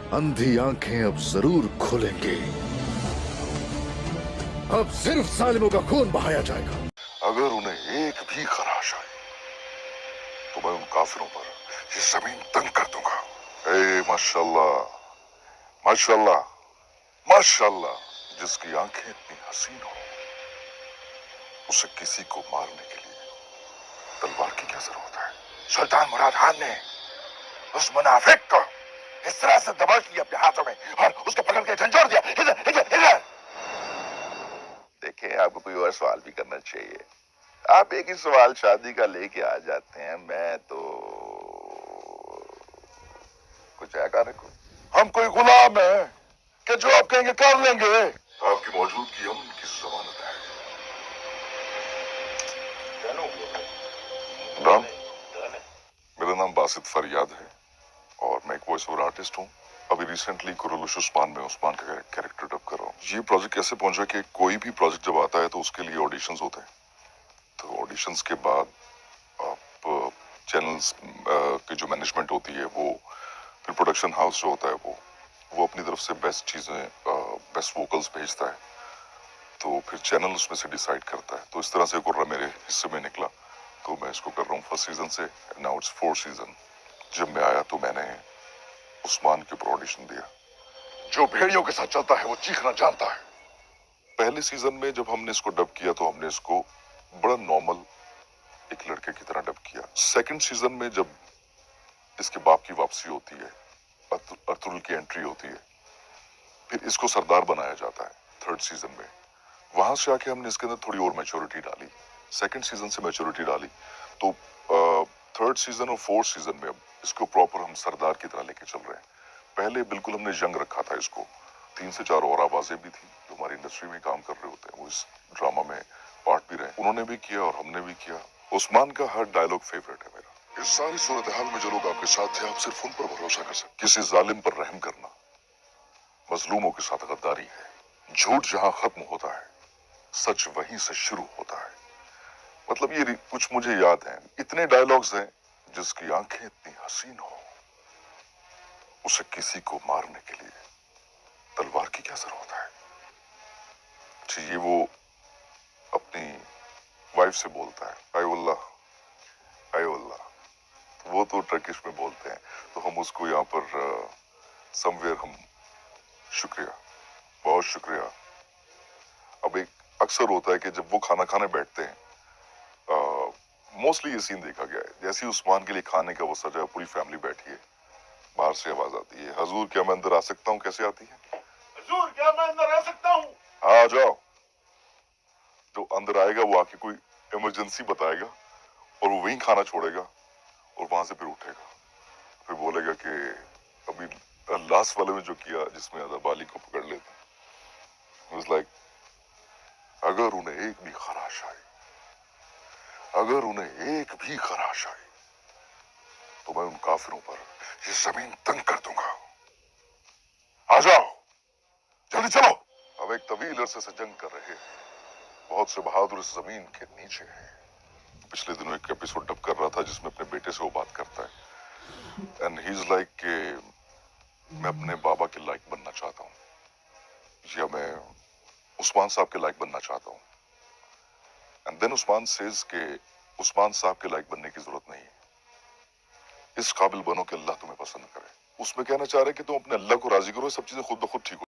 अंधी आंखें अब जरूर खोलेंगे। अब सिर्फ जालिमों का खून बहाया जाएगा। अगर उन्हें एक भी खराश आए तो मैं उन काफिरों पर ये जमीन तंग कर दूंगा। ए माशाल्लाह, माशाल्लाह, माशाल्लाह। जिसकी आंखें इतनी हसीन हो, उसे किसी को मारने के लिए तलवार की क्या जरूरत है? सुल्तान मुराद खान ने उस मुनाफिक को इस तरह से दबोच लिया अपने हाथों में और उसको पकड़ के झंझोड़ दिया। इधर इधर इधर। देखें, आपको कोई और सवाल भी करना चाहिए। आप एक ही सवाल शादी का लेके आ जाते हैं। मैं तो कुछ है कहने को। हम कोई गुलाम है कि जो आप कहेंगे कर लेंगे। आपकी मौजूदगी हम उनकी जमानत है। राम, मेरा नाम बासित फरियाद है और मैं एक वॉइस ओवर आर्टिस्ट हूँ। अभी रिसेंटली कुरुलुश उस्मान में उस्मान का कैरेक्टर डब कर रहा हूँ। ये प्रोजेक्ट कैसे पहुंचा कि कोई भी प्रोजेक्ट जब आता है तो उसके लिए ऑडिशंस होते हैं। तो ऑडिशंस के बाद आप चैनल्स की जो मैनेजमेंट होती है, वो फिर प्रोडक्शन हाउस जो होता है वो अपनी तरफ से बेस्ट चीज़ें, बेस्ट वोकल्स भेजता है। तो फिर चैनल उसमें से डिसाइड करता है। तो इस तरह से कुर्रा मेरे हिस्से में निकला। तो मैं इसको कर रहा हूँ फर्स्ट सीजन से, नाउ इट्स 4th सीजन। जब मैं आया तो मैंने उस्मान के ऊपर ऑडिशन दिया। जो भेड़ियों के साथ चलता है वो चीखना जानता है। पहले सीजन में जब हमने इसको डब किया तो हमने इसको बड़ा नॉर्मल एक लड़के की तरह डब किया। सेकंड सीजन में जब इसके बाप की वापसी होती है, अतुल की एंट्री होती है, फिर इसको सरदार बनाया जाता है थर्ड सीजन में। वहां से आके हमने इसके अंदर थोड़ी और मैच्योरिटी डाली। सेकंड सीजन से मैच्योरिटी डाली। तो थर्ड सीजन और फोर्थ सीजन में अब इसको प्रॉपर हम सरदार की तरह लेके चल रहे हैं। पहले बिल्कुल हमने यंग रखा था इसको। 3 से 4 और आवाजें भी थी जो हमारी इंडस्ट्री में काम कर रहे होते हैं, वो इस ड्रामा में पार्ट भी रहे। उन्होंने भी किया और हमने भी किया। उस्मान का हर डायलॉग फेवरेट है मेरा। इस सारी सूरत हाल में जो लोग आपके साथ थे, आप सिर्फ उन पर भरोसा कर सकते। किसी जालिम पर रहम करना मजलूमों के साथ गद्दारी है। झूठ जहां खत्म होता है, सच वहीं से शुरू होता है। मतलब ये कुछ मुझे याद है। इतने डायलॉग्स हैं। जिसकी आंखें इतनी हसीन हो, उसे किसी को मारने के लिए तलवार की क्या जरूरत है? अच्छा, ये वो अपनी वाइफ से बोलता है, आय वल्लाह। वो तो टर्किश में बोलते हैं, तो हम उसको यहाँ पर समवेयर हम शुक्रिया, बहुत शुक्रिया। अब एक अक्सर होता है कि जब वो खाना खाने बैठते हैं, मोस्टली ये सीन देखा गया है, जैसे ही उस्मान के लिए खाने का वो सजा, पूरी फैमिली बैठी है, बाहर से आवाज आती है, हजूर क्या मैं अंदर आ सकता हूँ? कैसे आती है? हजूर क्या मैं अंदर आ सकता हूँ? आ जाओ। जो अंदर आएगा वो आके कोई इमरजेंसी बताएगा और वो वहीं खाना छोड़ेगा और वहां से फिर उठेगा, फिर बोलेगा कि अभी लास्ट वाले में जो किया जिसमें अदाबाली को पकड़ लेता, वाज लाइक, अगर उन्हें एक भी खराश आई, अगर उन्हें एक भी खराश आई तो मैं उन काफिरों पर ये जमीन तंग कर दूंगा। आ जाओ, जल्दी चलो। अब एक तवील अरसे से जंग कर रहे हैं। बहुत से बहादुर इस जमीन के नीचे हैं। पिछले दिनों एक एपिसोड डब कर रहा था जिसमें अपने बेटे से वो बात करता है, एंड ही इज लाइक कि मैं अपने बाबा के लायक बनना चाहता हूँ, या मैं उस्मान साहब के लायक बनना चाहता हूँ। एंड देन उस्मान सेज के उस्मान साहब के लायक बनने की जरूरत नहीं है, इस काबिल बनो कि अल्लाह तुम्हें पसंद करे। उसमें कहना चाह रहे कि तुम अपने अल्लाह को राजी करो, सब चीजें खुद ब खुद ठीक हो।